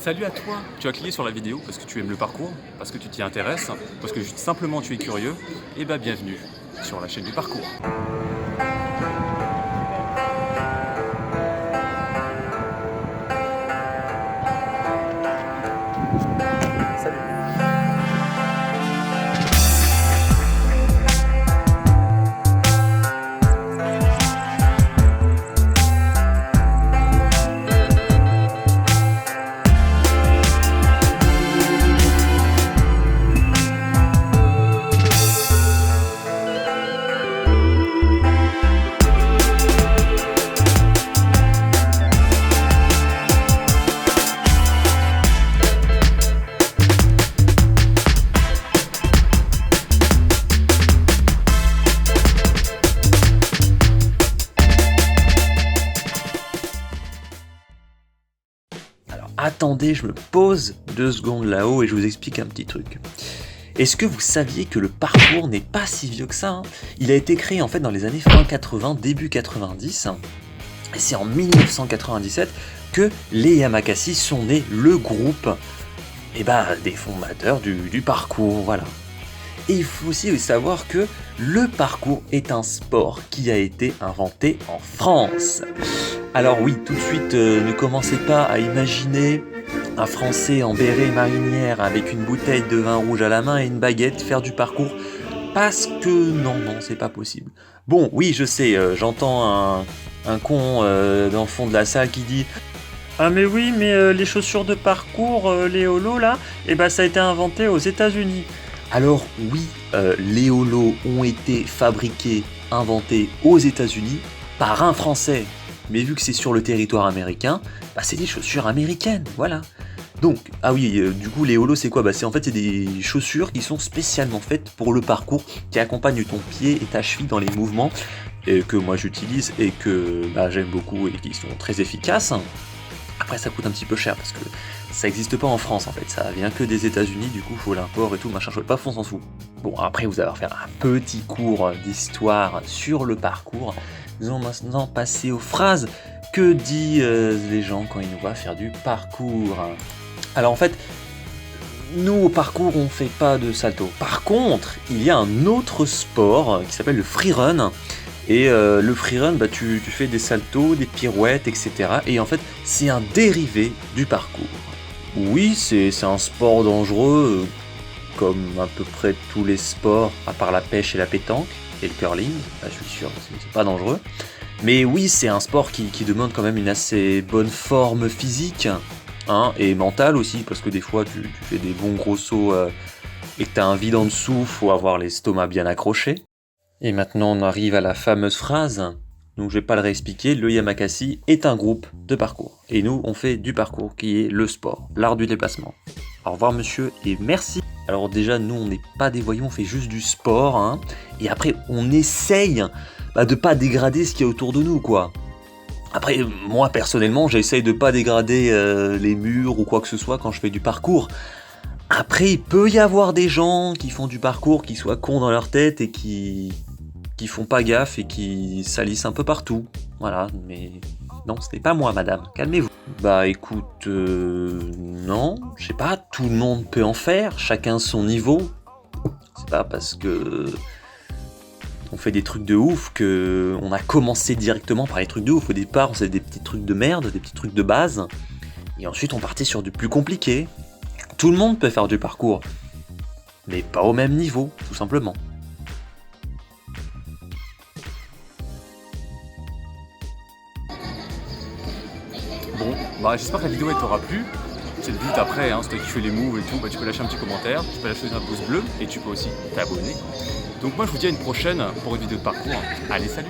Salut à toi! Tu as cliqué sur la vidéo parce que tu aimes le parcours, parce que tu t'y intéresses, parce que simplement tu es curieux, et bah bienvenue sur la chaîne du parcours. Attendez, je me pose 2 secondes là-haut et je vous explique un petit truc. Est-ce que vous saviez que le parcours n'est pas si vieux que ça, hein? Il a été créé en fait dans les années fin 80, début 90, et c'est en 1997 que les Yamakasi sont nés, le groupe des fondateurs du parcours, voilà. Et il faut aussi savoir que le parcours est un sport qui a été inventé en France. Alors oui, tout de suite, ne commencez pas à imaginer un Français en béret marinière avec une bouteille de vin rouge à la main et une baguette faire du parcours, parce que non, c'est pas possible. Bon, oui, je sais, j'entends un con dans le fond de la salle qui dit « Ah mais oui, mais les chaussures de parcours, les holos là, ça a été inventé aux États-Unis. » Alors oui, les holos ont été fabriqués, inventés aux États-Unis par un Français. Mais vu que c'est sur le territoire américain, c'est des chaussures américaines, voilà. Donc, ah oui, du coup les holos c'est quoi? C'est des chaussures qui sont spécialement faites pour le parcours, qui accompagnent ton pied et ta cheville dans les mouvements, que moi j'utilise et que j'aime beaucoup et qui sont très efficaces. Après ça coûte un petit peu cher parce que ça n'existe pas en France en fait, ça vient que des États-Unis, du coup faut l'import et tout, machin chouette, pas on s'en fout. Bon, après vous allez faire un petit cours d'histoire sur le parcours. Nous allons maintenant passer aux phrases. Que disent les gens quand ils nous voient faire du parcours? Alors en fait, nous au parcours on fait pas de salto. Par contre, il y a un autre sport qui s'appelle le freerun. Et le freerun, tu fais des saltos, des pirouettes, etc. Et en fait, c'est un dérivé du parcours. Oui, c'est un sport dangereux, comme à peu près tous les sports, à part la pêche et la pétanque, et le curling, je suis sûr, c'est pas dangereux. Mais oui, c'est un sport qui demande quand même une assez bonne forme physique, et mentale aussi, parce que des fois, tu fais des bons gros sauts et que t'as un vide en dessous, faut avoir l'estomac bien accroché. Et maintenant on arrive à la fameuse phrase, donc je vais pas le réexpliquer, le Yamakasi est un groupe de parcours. Et nous on fait du parcours qui est le sport, l'art du déplacement. Au revoir monsieur et merci. Alors déjà nous on n'est pas des voyous, on fait juste du sport, et après on essaye de pas dégrader ce qu'il y a autour de nous quoi. Après moi personnellement j'essaye de pas dégrader les murs ou quoi que ce soit quand je fais du parcours. Après, il peut y avoir des gens qui font du parcours, qui soient cons dans leur tête et qui font pas gaffe et qui salissent un peu partout. Voilà, mais non, ce n'est pas moi, madame. Calmez-vous. Écoute, non, je sais pas, tout le monde peut en faire, chacun son niveau. C'est pas parce que on fait des trucs de ouf que on a commencé directement par les trucs de ouf. Au départ, on faisait des petits trucs de merde, des petits trucs de base, et ensuite on partait sur du plus compliqué. Tout le monde peut faire du parcours, mais pas au même niveau, tout simplement. Bon, j'espère que la vidéo elle t'aura plu. C'est le but après, c'est toi qui fais les moves et tout, tu peux lâcher un petit commentaire, tu peux lâcher un pouce bleu et tu peux aussi t'abonner. Donc moi je vous dis à une prochaine pour une vidéo de parcours. Allez, salut!